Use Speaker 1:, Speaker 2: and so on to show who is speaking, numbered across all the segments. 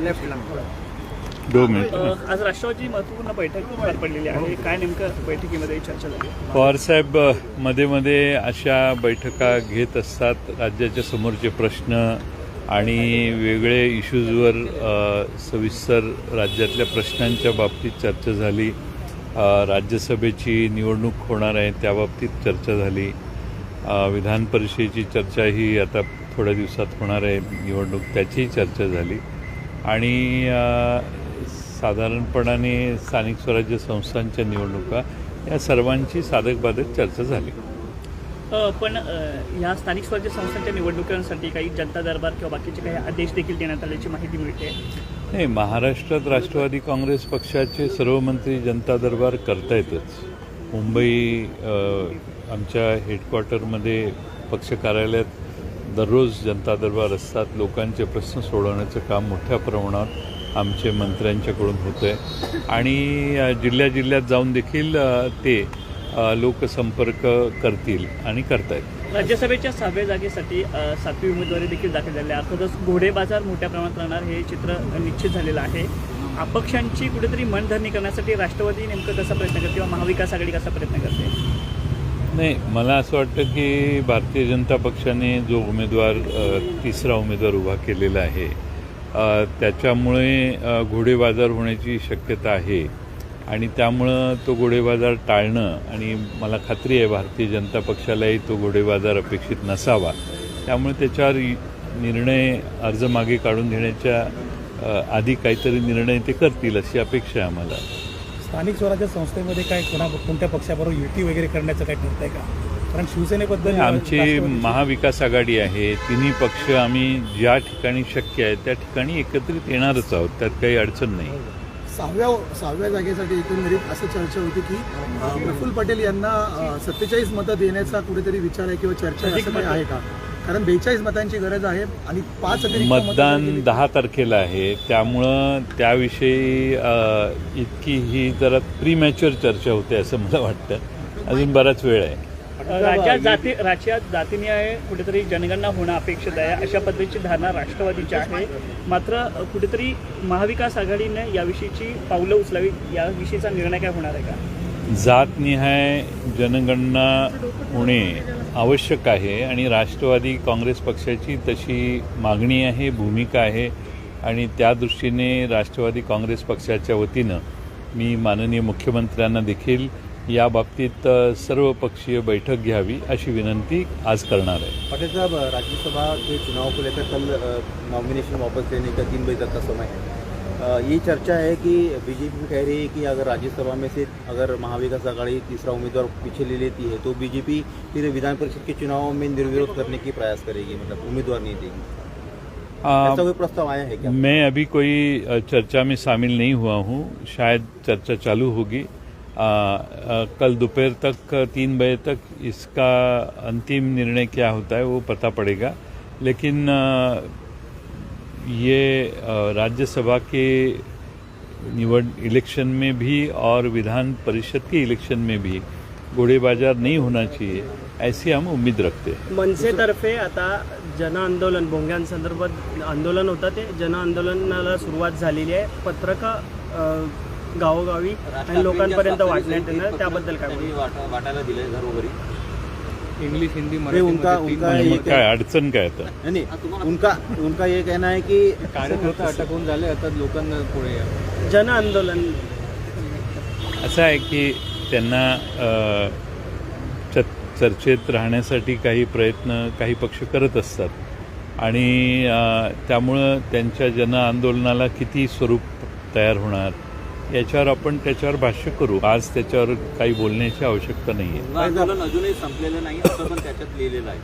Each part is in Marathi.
Speaker 1: लेफ्टला
Speaker 2: 2 मिनिट.
Speaker 1: आज राष्ट्रवादी महत्त्वपूर्ण बैठक पार पडलेली आहे. काय नेमकं बैठकीमध्ये चर्चा झाली?
Speaker 2: पवारसाहेब मध्ये मध्ये अशा बैठका घेत असतात. राज्याच्या समोरचे प्रश्न आणि वेगळे इश्यूजवर सविस्तर राज्यातल्या प्रश्नांच्या बाबतीत चर्चा झाली. राज्यसभेची निवडणूक होणार आहे त्याबाबतीत चर्चा झाली. विधान परिषदेची चर्चा ही आता थोड्या दिवसात होणार आहे निवडणूक, त्याचीही चर्चा झाली. आणि साधारणपणाने स्थानिक स्वराज्य संस्थांच्या निवडणुका या सर्वांची साधक-बाधक चर्चा झाली.
Speaker 1: पण ह्या स्थानिक स्वराज्य संस्थांच्या निवडणुकांसाठी काही जनता दरबार किंवा बाकीचे काही आदेश देखील देण्यात आल्याची माहिती मिळते.
Speaker 2: नाही, महाराष्ट्रात राष्ट्रवादी काँग्रेस पक्षाचे सर्व मंत्री जनता दरबार करतायतच. मुंबई आमच्या हेडक्वार्टरमध्ये पक्ष कार्यालयात दररोज जनता दरबार असतात. लोकांचे प्रश्न सोडवण्याचं काम मोठ्या प्रमाणात आमचे मंत्र्यांच्याकडून होतं आहे आणि जिल्ह्यात जाऊन देखील ते लोकसंपर्क करतील आणि करतायत.
Speaker 1: राज्यसभेच्या 6व्या जागेसाठी 7वी उमेदवारी देखील दाखल झाली आहे. अर्थातच घोडे बाजार मोठ्या प्रमाणात राहणार हे चित्र निश्चित झालेलं आहे. अपक्षांची कुठेतरी मनधरणी करण्यासाठी राष्ट्रवादी नेमकं कसा प्रयत्न करते किंवा महाविकास आघाडी कसा प्रयत्न करते?
Speaker 2: नाही, मला असं वाटतं की भारतीय जनता पक्षाने जो उमेदवार तिसरा उमेदवार उभा केलेला आहे त्याच्यामुळे घोडेबाजार होण्याची शक्यता आहे आणि त्यामुळं तो घोडेबाजार टाळणं, आणि मला खात्री आहे भारतीय जनता पक्षालाही तो घोडेबाजार अपेक्षित नसावा, त्यामुळे त्याच्यावर निर्णय अर्ज मागे काढून घेण्याच्या आधी काहीतरी निर्णय ते करतील अशी अपेक्षा आहे आम्हाला.
Speaker 3: स्थानिक स्वराज्य संस्थेमध्ये काय कोणत्या पक्षाबरोबर युती वगैरे करण्याचं काय ठरतंय का? कारण शिवसेनेबद्दल
Speaker 2: आमची महाविकास आघाडी आहे. तिन्ही पक्ष आम्ही ज्या ठिकाणी शक्य आहे त्या ठिकाणी एकत्रित येणारच आहोत, त्यात काही अडचण नाही.
Speaker 4: 6व्या जागेसाठी एकंदरीत असं चर्चा होती की प्रफुल्ल पटेल यांना 47 मतं देण्याचा कुठेतरी विचार आहे किंवा चर्चा असं काही आहे का? कारण 42 मतांची गरज आहे आणि 5
Speaker 2: मतदान 10 तारखेला आहे, त्यामुळं त्याविषयी इतकी ही जरा प्रीमॅच्युअर चर्चा होते असं मला वाटतं. अजून बराच वेळ आहे.
Speaker 1: राज्यात जातीनिहाय कुठेतरी जनगणना होणं अपेक्षित आहे अशा पद्धतीची धारणा राष्ट्रवादीची आहे. मात्र कुठेतरी महाविकास आघाडीने याविषयीची पावलं उचलावी, याविषयीचा निर्णय काय होणार आहे का?
Speaker 2: जातनिहाय जनगणना होणे आवश्यक आहे आणि राष्ट्रवादी काँग्रेस पक्षाची तशी मागणी आहे, भूमिका आहे आणि त्या दृष्टीने राष्ट्रवादी काँग्रेस पक्षाच्या वतीनं मी माननीय मुख्यमंत्र्यांना देखील या बाबतीत सर्वपक्षीय बैठक घ्यावी अशी विनंती आज करणार है।
Speaker 5: पटेल साहब, राज्यसभा के चुनाव को लेकर कल नॉमिनेशन वापस लेने का 3 बजे तक का समय है। ये चर्चा है कि बीजेपी कह रही है कि अगर राज्यसभा में से अगर महाविकास आघाड़ी तीसरा उम्मीदवार पीछे ले लेती है तो बीजेपी फिर विधान परिषद के चुनाव में निर्विरोध करने की प्रयास करेगी, मतलब उम्मीदवार नहीं देगी। ऐसा कोई प्रस्ताव आया है क्या?
Speaker 2: मैं अभी कोई चर्चा में शामिल नहीं हुआ हूँ, शायद चर्चा चालू होगी। कल दोपहर तक 3 बजे तक इसका अंतिम निर्णय क्या होता है वो पता पड़ेगा। लेकिन ये राज्यसभा के इलेक्शन में भी और विधान परिषद के इलेक्शन में भी घोड़ेबाजार नहीं होना चाहिए, ऐसी हम उम्मीद रखते हैं।
Speaker 6: मनसेतर्फे आता जन आंदोलन भोंग्यांसंदर्भात आंदोलन होतं, ते जन आंदोलनाला सुरुवात झालेली आहे। पत्रकं गावोगावी आणि लोकांपर्यंत वाटण्यात येणार, त्याबद्दल काय
Speaker 5: वाटायला दिलंय घरोघरी
Speaker 3: इंग्लिश हिंदी
Speaker 5: मराठी उनका
Speaker 2: काय अडचण काय आता?
Speaker 5: नहीं, उनका ये कहना है कि
Speaker 3: कार्यकर्ता अटक होऊन झाले, आता लोकांना पुढे
Speaker 6: जन आंदोलन
Speaker 2: असं आहे की त्यांना चर्चेत राहण्यासाठी काही प्रयत्न काही पक्ष करत असतात आणि त्यामुळं त्यांच्या जन आंदोलनाला किती स्वरूप तयार होणार याच्यावर आपण त्याच्यावर भाष्य करू। आज त्याच्यावर काही बोलण्याची आवश्यकता नाही आहे।
Speaker 5: आंदोलन अजूनही संपलेलं नाही असं पण त्याच्यात लिहिलेलं आहे,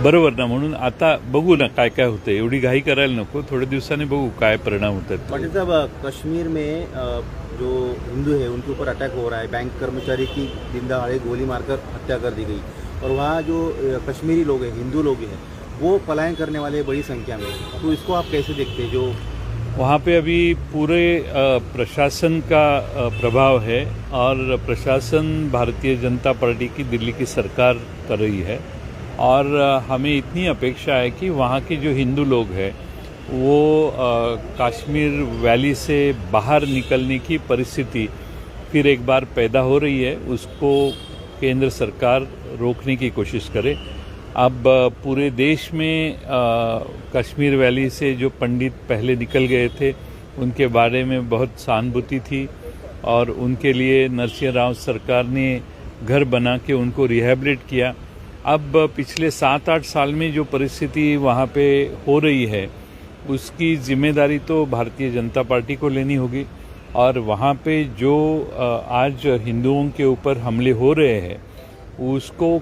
Speaker 2: बरोबर ना? म्हणून आता बघू ना काय काय होतं, एवढी घाई करायला नको, थोड्या दिवसांनी बघू काय परिणाम होतात।
Speaker 5: पटेल साहब, कश्मीर में जो हिंदू है उनके ऊपर अटैक हो रहा है, बैंक कर्मचारी की दिन दहाड़े गोली मारकर हत्या कर दी गई और वहाँ जो कश्मीरी लोग हैं, हिंदू लोग हैं, वो पलायन करने वाले बड़ी संख्या में, तो इसको आप कैसे देखते हैं? जो
Speaker 2: वहाँ पे अभी पूरे प्रशासन का प्रभाव है और प्रशासन भारतीय जनता पार्टी की दिल्ली की सरकार कर रही है और हमें इतनी अपेक्षा है कि वहाँ के जो हिंदू लोग हैं वो कश्मीर वैली से बाहर निकलने की परिस्थिति फिर एक बार पैदा हो रही है, उसको केंद्र सरकार रोकने की कोशिश करे। अब पूरे देश में कश्मीर वैली से जो पंडित पहले निकल गए थे उनके बारे में बहुत सहानुभूति थी और उनके लिए नरसिंह राव सरकार ने घर बना के उनको रिहैबिलिट किया। अब पिछले 7-8 साल में जो परिस्थिति वहाँ पे हो रही है उसकी जिम्मेदारी तो भारतीय जनता पार्टी को लेनी होगी और वहाँ पे जो आज हिंदुओं के ऊपर हमले हो रहे हैं उसको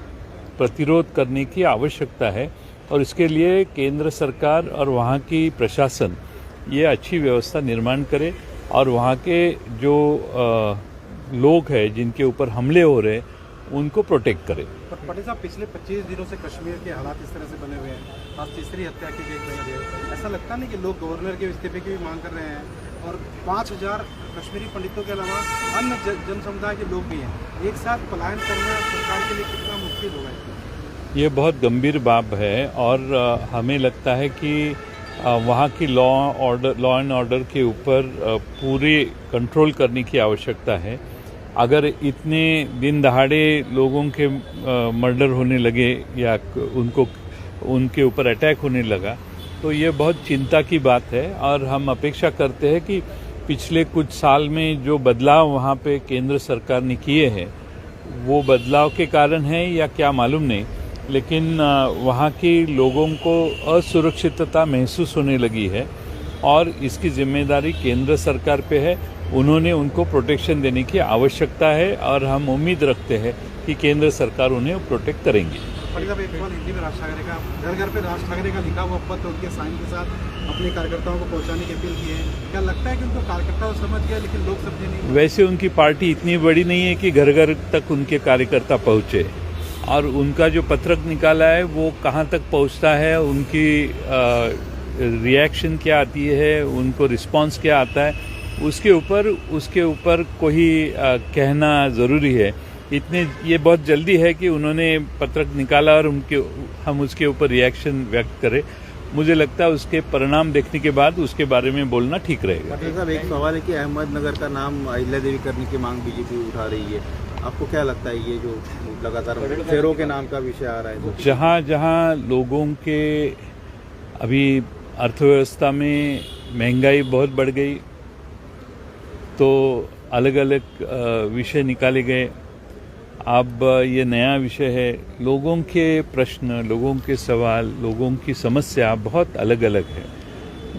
Speaker 2: प्रतिरोध करने की आवश्यकता है और इसके लिए केंद्र सरकार और वहाँ की प्रशासन ये अच्छी व्यवस्था निर्माण करे और वहाँ के जो लोग हैं जिनके ऊपर हमले हो रहे हैं उनको प्रोटेक्ट करे।
Speaker 7: पटेल साहब, पिछले 25 दिनों से कश्मीर के हालात इस तरह से बने हुए हैं, आज तीसरी हत्या की देख रहे हैं। ऐसा लगता नहीं कि लोग गवर्नर के इस्तीफे की भी मांग कर रहे हैं और 5000 कश्मीरी पंडितों के अलावा अन्य जन समुदाय के लोग भी हैं, एक साथ पलायन करना सरकार के लिए कितना मुश्किल होगा?
Speaker 2: ये बहुत गंभीर बात है और हमें लगता है कि वहाँ की लॉ एंड ऑर्डर के ऊपर पूरे कंट्रोल करने की आवश्यकता है। अगर इतने दिन दहाड़े लोगों के मर्डर होने लगे या उनके ऊपर अटैक होने लगा तो ये बहुत चिंता की बात है और हम अपेक्षा करते हैं कि पिछले कुछ साल में जो बदलाव वहाँ पे केंद्र सरकार ने किए हैं वो बदलाव के कारण है या क्या मालूम नहीं, लेकिन वहाँ के लोगों को असुरक्षितता महसूस होने लगी है और इसकी जिम्मेदारी केंद्र सरकार पे है। उन्होंने उनको प्रोटेक्शन देने की आवश्यकता है और हम उम्मीद रखते हैं कि केंद्र सरकार उन्हें प्रोटेक्ट करेंगे।
Speaker 7: साहब, एक बार हिंदी में राज ठाकरे का घर घर पे राज ठाकरे का लिखा हुआ पत्र उनके साइन के साथ अपने कार्यकर्ताओं को पहुंचाने की अपील की है। क्या लगता है कि उनको कार्यकर्ता समझ गया लेकिन लोग समझे नहीं?
Speaker 2: वैसे उनकी पार्टी इतनी बड़ी नहीं है कि घर घर तक उनके कार्यकर्ता पहुंचे और उनका जो पत्रक निकाला है वो कहाँ तक पहुंचता है, उनकी रिएक्शन क्या आती है, उनको रिस्पांस क्या आता है, उसके ऊपर कोई कहना ज़रूरी है। ये बहुत जल्दी है कि उन्होंने पत्रक निकाला और हम उसके ऊपर रिएक्शन व्यक्त करें। मुझे लगता है उसके परिणाम देखने के बाद उसके बारे में बोलना ठीक रहेगा।
Speaker 5: पटेल साहब, एक सवाल है कि अहमदनगर का नाम अहिल्या देवी करने की मांग बीजेपी उठा रही है, आपको क्या लगता है ये जो लगातार शेरों के नाम का विषय आ रहा है?
Speaker 2: जहाँ जहाँ लोगों के अभी अर्थव्यवस्था में महंगाई बहुत बढ़ गई तो अलग अलग विषय निकाले गए। अब ये नया विषय है, लोगों के प्रश्न, लोगों के सवाल, लोगों की समस्या बहुत अलग अलग है।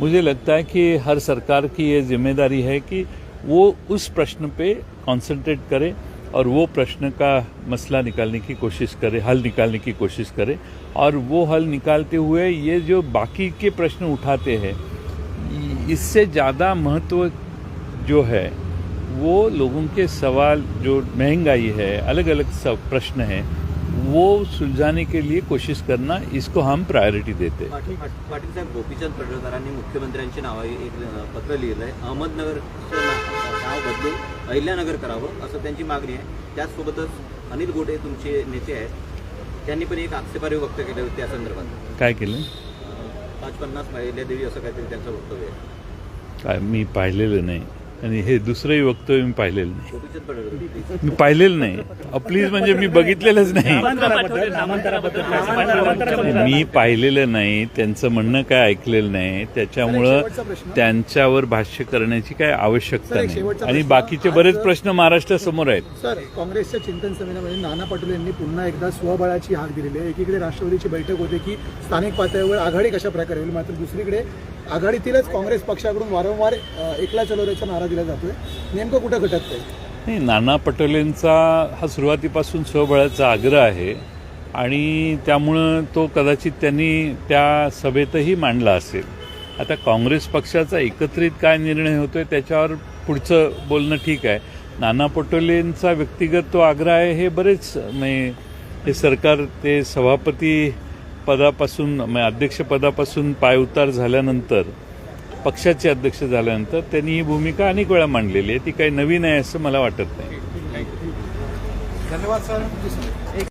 Speaker 2: मुझे लगता है कि हर सरकार की ये जिम्मेदारी है कि वो उस प्रश्न पे कंसंट्रेट करे और वो प्रश्न का मसला निकालने की कोशिश करे, हल निकालने की कोशिश करे और वो हल निकालते हुए ये जो बाकी के प्रश्न उठाते हैं इससे ज़्यादा महत्व जो है वो लोगों के सवाल, जो महंगाई है, अलग अलग सब प्रश्न हैं, वो सुलझाने के लिए कोशिश करना, इसको हम प्रायोरिटी देते हैं।
Speaker 5: पाटील साहेब, गोपीचंद पडळकरांनी मुख्यमंत्र्यांची नाव एक पत्र लिहिलं आहे, अहमदनगरचं नाव बदलून अहिल्यानगर करावं असं त्यांची मागणी आहे। त्याचसोबतच अनिल गोटे तुमचे नेते आहेत, त्यांनी पण एक आक्षेपार्ह वक्तव्य केलं होतं त्या संदर्भात।
Speaker 2: काय केलं?
Speaker 5: 550 अहिल्यादेवी असं काहीतरी त्यांचं वक्तव्य आहे।
Speaker 2: काय मी पाहिलेलं नाही आणि हे दुसरंही वक्तव्य मी पाहिलेलं नाही,
Speaker 5: गोपीचंद पडळकर
Speaker 2: मी पाहिलेलं नाही। प्लीज म्हणजे मी बघितलेलंच नाही, मी पाहिलेलं नाही, त्यांचं म्हणणं काय ऐकलेलं नाही, त्याच्यामुळं त्यांच्यावर भाष्य करण्याची काय आवश्यकता नाही आणि बाकीचे बरेच प्रश्न महाराष्ट्रासमोर आहेत।
Speaker 4: सर, काँग्रेसच्या चिंतन समितीमध्ये नाना पटोले यांनी पुन्हा एकदा स्वबळाची हाक दिलेली आहे। एकीकडे राष्ट्रवादीची बैठक होते की स्थानिक पातळीवर आघाडी कशा प्रकारे होईल, मात्र दुसरीकडे आघाडीतीलच काँग्रेस पक्षाकडून वारंवार एकला चलोऱ्याचा नारा दिला जातोय, नेमकं कुठं घटकतंय?
Speaker 2: नाही, नाना पटोलेंचा हा सुरुवातीपासून स्वबळाचा आग्रह आहे आणि त्यामुळं तो कदाचित त्यांनी त्या सभेतही मांडला असेल। आता काँग्रेस पक्षाचा एकत्रित काय निर्णय होतोय त्याच्यावर पुढचं बोलणं ठीक आहे। नाना पटोलेंचा व्यक्तिगत तो आग्रह आहे, हे बरेच हे सरकार ते सभापती पदापासून अध्यक्षपदापासून पायउतार झाल्यानंतर, पक्षाचे अध्यक्ष झाल्यानंतर त्यांनी ही भूमिका अनेक वेळा मांडलेली आहे, ती काही नवीन आहे असं मला वाटत नाही।
Speaker 7: धन्यवाद सर।